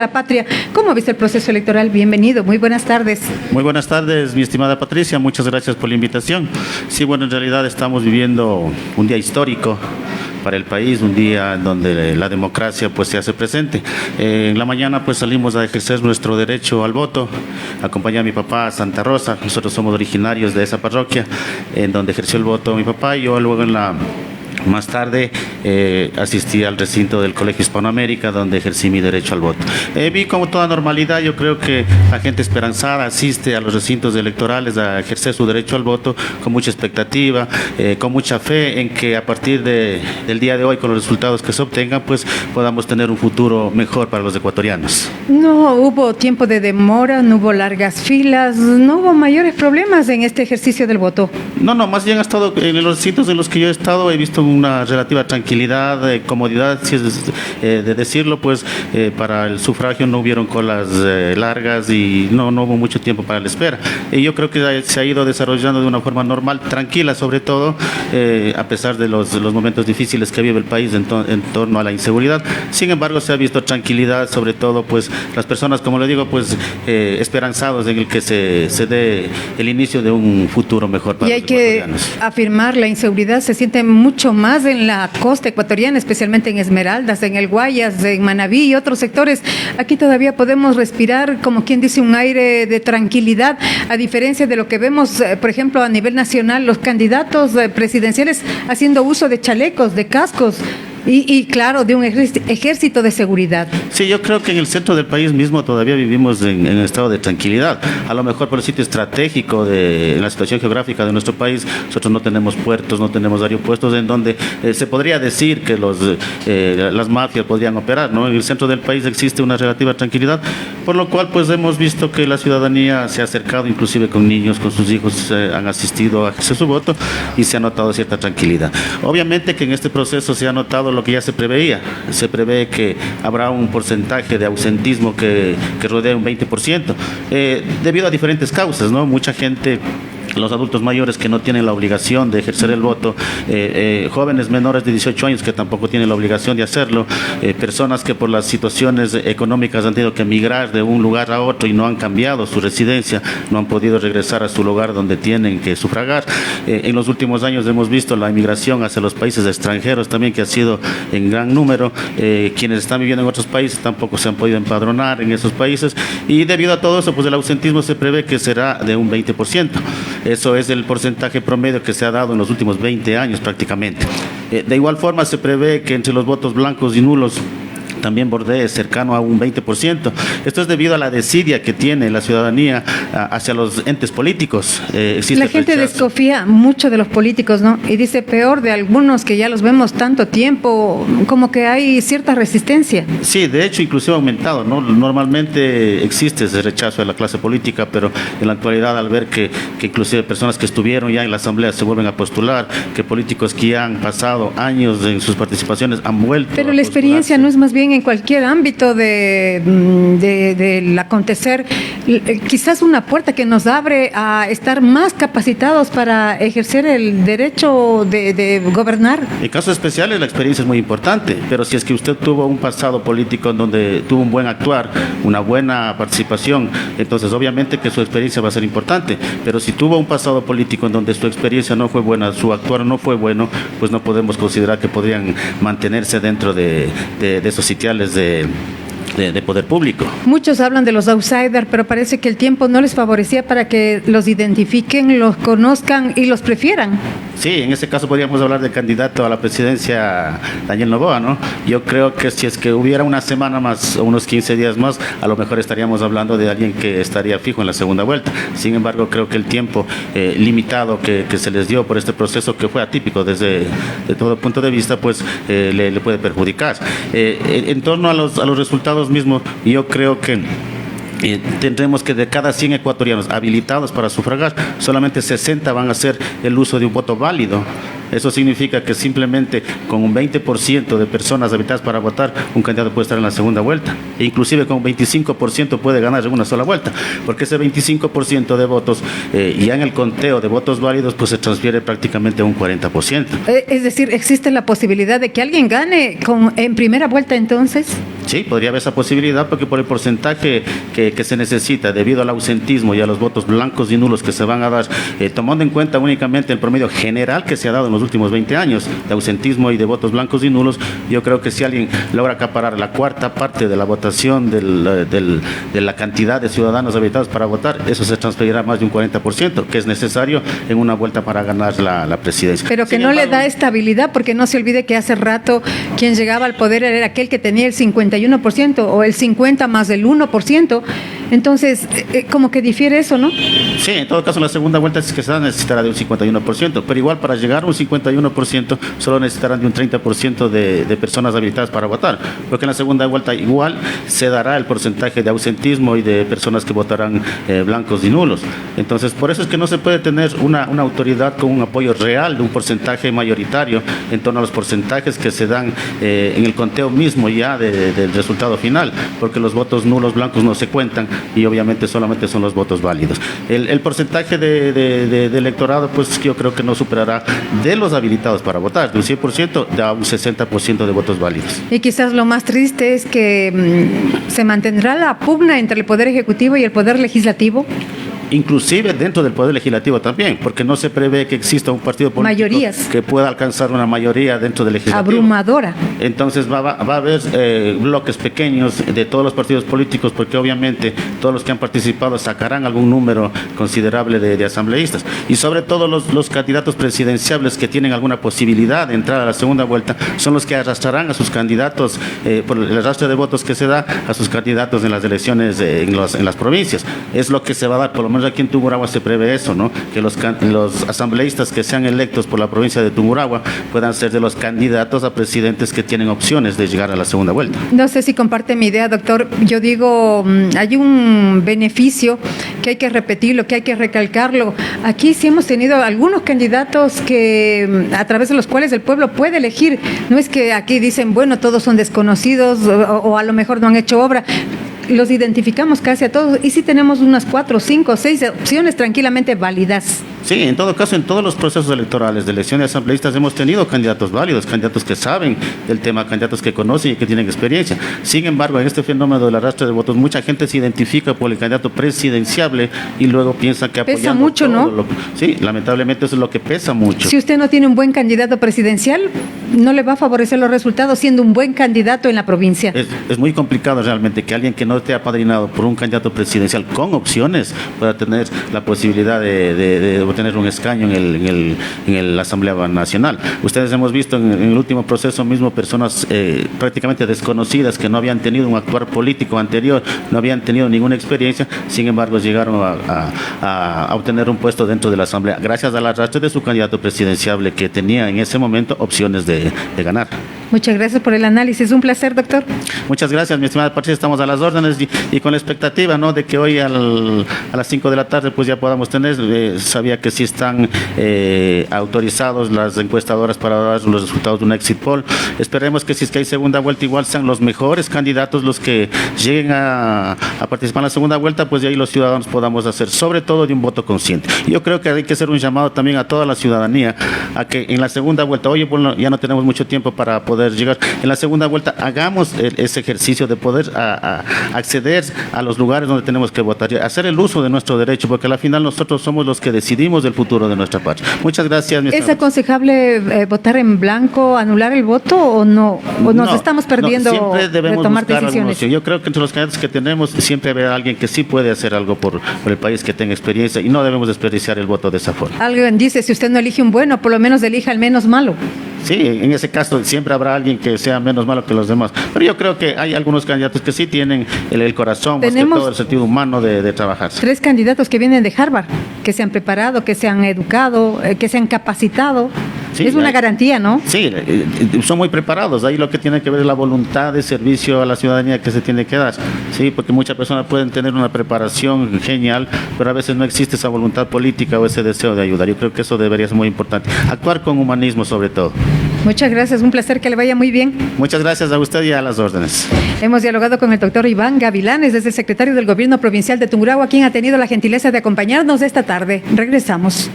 La patria. ¿Cómo ha visto el proceso electoral? Bienvenido, muy buenas tardes. Muy buenas tardes, mi estimada Patricia, muchas gracias por la invitación. Sí, bueno, en realidad estamos viviendo un día histórico para el país, un día en donde la democracia pues se hace presente. En la mañana pues salimos a ejercer nuestro derecho al voto, acompañé a mi papá a Santa Rosa, nosotros somos originarios de esa parroquia, en donde ejerció el voto mi papá, y yo luego más tarde asistí al recinto del Colegio Hispanoamérica, donde ejercí mi derecho al voto. Vi como toda normalidad, yo creo que la gente esperanzada asiste a los recintos electorales a ejercer su derecho al voto con mucha expectativa, con mucha fe en que a partir del día de hoy, con los resultados que se obtengan, pues podamos tener un futuro mejor para los ecuatorianos. No hubo tiempo de demora, no hubo largas filas, no hubo mayores problemas en este ejercicio del voto. No, más bien ha estado en los recintos en los que yo he estado, he visto una relativa tranquilidad, comodidad, si es de decirlo, pues para el sufragio no hubieron colas largas y no hubo mucho tiempo para la espera. Y yo creo que se ha ido desarrollando de una forma normal, tranquila sobre todo, a pesar de los momentos difíciles que vive el país en torno a la inseguridad. Sin embargo, se ha visto tranquilidad, sobre todo pues las personas, como le digo, pues esperanzados en el que se dé el inicio de un futuro mejor para los ecuatorianos. Y hay que afirmar, la inseguridad se siente mucho más en la costa ecuatoriana, especialmente en Esmeraldas, en el Guayas, en Manabí y otros sectores. Aquí todavía podemos respirar, como quien dice, un aire de tranquilidad, a diferencia de lo que vemos, por ejemplo, a nivel nacional, los candidatos presidenciales haciendo uso de chalecos, de cascos. Y claro, de un ejército de seguridad. Sí, yo creo que en el centro del país mismo todavía vivimos en estado de tranquilidad. A lo mejor por el sitio estratégico en la situación geográfica de nuestro país, nosotros no tenemos puertos, no tenemos aeropuertos en donde se podría decir que las mafias podrían operar, ¿no? En el centro del país existe una relativa tranquilidad, por lo cual pues hemos visto que la ciudadanía se ha acercado, inclusive con niños, con sus hijos, han asistido a ejercer su voto y se ha notado cierta tranquilidad. Obviamente que en este proceso se ha notado lo que ya se preveía. Se prevé que habrá un porcentaje de ausentismo que rodea un 20%, debido a diferentes causas, ¿no? Mucha gente, los adultos mayores que no tienen la obligación de ejercer el voto, jóvenes menores de 18 años que tampoco tienen la obligación de hacerlo, personas que por las situaciones económicas han tenido que emigrar de un lugar a otro y no han cambiado su residencia, no han podido regresar a su lugar donde tienen que sufragar. En los últimos años hemos visto la emigración hacia los países extranjeros también, que ha sido en gran número. Quienes están viviendo en otros países tampoco se han podido empadronar en esos países, y debido a todo eso, pues el ausentismo se prevé que será de un 20%. Eso es el porcentaje promedio que se ha dado en los últimos 20 años prácticamente. De igual forma se prevé que entre los votos blancos y nulos también bordee cercano a un 20%. Esto es debido a la desidia que tiene la ciudadanía hacia los entes políticos. La gente desconfía mucho de los políticos, ¿no? Y dice peor de algunos que ya los vemos tanto tiempo, como que hay cierta resistencia. Sí, de hecho inclusive ha aumentado, ¿no? Normalmente existe ese rechazo de la clase política, pero en la actualidad, al ver que inclusive personas que estuvieron ya en la asamblea se vuelven a postular, que políticos que ya han pasado años en sus participaciones han vuelto. Pero la experiencia no es más bien en cualquier ámbito del acontecer, quizás una puerta que nos abre a estar más capacitados para ejercer el derecho de gobernar. En casos especiales la experiencia es muy importante, pero si es que usted tuvo un pasado político en donde tuvo un buen actuar, una buena participación, entonces obviamente que su experiencia va a ser importante. Pero si tuvo un pasado político en donde su experiencia no fue buena, su actuar no fue bueno, pues no podemos considerar que podrían mantenerse dentro de esos sitiales de poder público. Muchos hablan de los outsiders, pero parece que el tiempo no les favorecía para que los identifiquen, los conozcan y los prefieran. Sí, en ese caso podríamos hablar de candidato a la presidencia Daniel Noboa, ¿no? Yo creo que si es que hubiera una semana más o unos 15 días más, a lo mejor estaríamos hablando de alguien que estaría fijo en la segunda vuelta. Sin embargo, creo que el tiempo limitado que se les dio por este proceso, que fue atípico de todo punto de vista, pues le puede perjudicar. En torno a los resultados mismos, yo creo que tendremos que de cada 100 ecuatorianos habilitados para sufragar, solamente 60 van a hacer el uso de un voto válido. Eso significa que simplemente con un 20% de personas habilitadas para votar, un candidato puede estar en la segunda vuelta. E inclusive con un 25% puede ganar en una sola vuelta, porque ese 25% de votos, ya en el conteo de votos válidos, pues se transfiere prácticamente a un 40%. Es decir, ¿existe la posibilidad de que alguien gane en primera vuelta entonces? Sí, podría haber esa posibilidad porque por el porcentaje que se necesita debido al ausentismo y a los votos blancos y nulos que se van a dar, tomando en cuenta únicamente el promedio general que se ha dado en los últimos 20 años de ausentismo y de votos blancos y nulos, yo creo que si alguien logra acaparar la cuarta parte de la votación de la cantidad de ciudadanos habilitados para votar, eso se transferirá más de un 40%, que es necesario en una vuelta para ganar la presidencia. Pero que no le da estabilidad, porque no se olvide que hace rato quien llegaba al poder era aquel que tenía el 51% o el 50 más el 1%. Entonces, como que difiere eso, ¿no? Sí, en todo caso, la segunda vuelta es que se necesitará de un 51%, pero igual para llegar a un 51% solo necesitarán de un 30% de personas habilitadas para votar, porque en la segunda vuelta igual se dará el porcentaje de ausentismo y de personas que votarán blancos y nulos. Entonces, por eso es que no se puede tener una autoridad con un apoyo real de un porcentaje mayoritario en torno a los porcentajes que se dan en el conteo mismo ya del resultado final, porque los votos nulos blancos no se cuentan y obviamente solamente son los votos válidos. El porcentaje de electorado, pues yo creo que no superará de los habilitados para votar, de un 100% a un 60% de votos válidos. Y quizás lo más triste es que se mantendrá la pugna entre el Poder Ejecutivo y el Poder Legislativo. Inclusive dentro del Poder Legislativo también, porque no se prevé que exista un partido político que pueda alcanzar una mayoría dentro del Legislativo. Abrumadora. Entonces va a haber bloques pequeños de todos los partidos políticos, porque obviamente todos los que han participado sacarán algún número considerable de asambleístas. Y sobre todo los candidatos presidenciables que tienen alguna posibilidad de entrar a la segunda vuelta son los que arrastrarán a sus candidatos, por el arrastre de votos que se da a sus candidatos en las elecciones en las provincias. Es lo que se va a dar, por lo menos aquí en Tungurahua se prevé eso, ¿no? Que los asambleístas que sean electos por la provincia de Tungurahua puedan ser de los candidatos a presidentes que tienen opciones de llegar a la segunda vuelta. No sé si comparte mi idea, doctor. Yo digo, hay un beneficio que hay que repetirlo, que hay que recalcarlo. Aquí sí hemos tenido algunos candidatos que a través de los cuales el pueblo puede elegir. No es que aquí dicen, bueno, todos son desconocidos o a lo mejor no han hecho obra. Los identificamos casi a todos y sí tenemos unas 4, 5, 6 opciones tranquilamente válidas. Sí, en todo caso, en todos los procesos electorales de elección de asambleístas hemos tenido candidatos válidos, candidatos que saben del tema, candidatos que conocen y que tienen experiencia. Sin embargo, en este fenómeno del arrastre de votos, mucha gente se identifica por el candidato presidenciable y luego piensa que pesa mucho, ¿no? Sí, lamentablemente eso es lo que pesa mucho. Si usted no tiene un buen candidato presidencial, no le va a favorecer los resultados siendo un buen candidato en la provincia. Es muy complicado realmente que alguien que no esté apadrinado por un candidato presidencial con opciones pueda tener la posibilidad de obtener un escaño en la Asamblea Nacional. Ustedes hemos visto en el último proceso mismo personas prácticamente desconocidas que no habían tenido un actuar político anterior, no habían tenido ninguna experiencia, sin embargo llegaron a obtener un puesto dentro de la Asamblea gracias al arrastre de su candidato presidenciable que tenía en ese momento opciones de ganar. Muchas gracias por el análisis. Un placer, doctor. Muchas gracias, mi estimada Patricia. Estamos a las órdenes y con la expectativa, ¿no?, de que hoy a las 5 de la tarde pues ya podamos tener, sabía que sí están autorizados las encuestadoras para dar los resultados de un exit poll. Esperemos que si es que hay segunda vuelta igual sean los mejores candidatos los que lleguen a participar en la segunda vuelta, pues de ahí los ciudadanos podamos hacer sobre todo de un voto consciente. Yo creo que hay que hacer un llamado también a toda la ciudadanía a que en la segunda vuelta, oye, bueno, ya no tenemos mucho tiempo para poder llegar. En la segunda vuelta hagamos ese ejercicio de poder acceder a los lugares donde tenemos que votar, hacer el uso de nuestro derecho, porque al final nosotros somos los que decidimos del futuro de nuestra patria. Muchas gracias. ¿Es aconsejable votar en blanco, anular el voto o no? ¿O nos estamos perdiendo siempre debemos de tomar buscar decisiones? Yo creo que entre los candidatos que tenemos siempre habrá alguien que sí puede hacer algo por el país, que tenga experiencia, y no debemos desperdiciar el voto de esa forma. Alguien dice, si usted no elige un bueno, por lo menos elija al menos malo. Sí, en ese caso siempre habrá alguien que sea menos malo que los demás. Pero yo creo que hay algunos candidatos que sí tienen el corazón, más que todo el sentido humano de trabajar. 3 candidatos que vienen de Harvard, que se han preparado, que se han educado, que se han capacitado. Sí, es una garantía, ¿no? Sí, son muy preparados. Ahí lo que tiene que ver es la voluntad de servicio a la ciudadanía que se tiene que dar. Sí, porque muchas personas pueden tener una preparación genial, pero a veces no existe esa voluntad política o ese deseo de ayudar. Yo creo que eso debería ser muy importante. Actuar con humanismo sobre todo. Muchas gracias, un placer, que le vaya muy bien. Muchas gracias a usted y a las órdenes. Hemos dialogado con el doctor Iván Gavilanes, desde el secretario del Gobierno Provincial de Tungurahua, quien ha tenido la gentileza de acompañarnos esta tarde. Regresamos.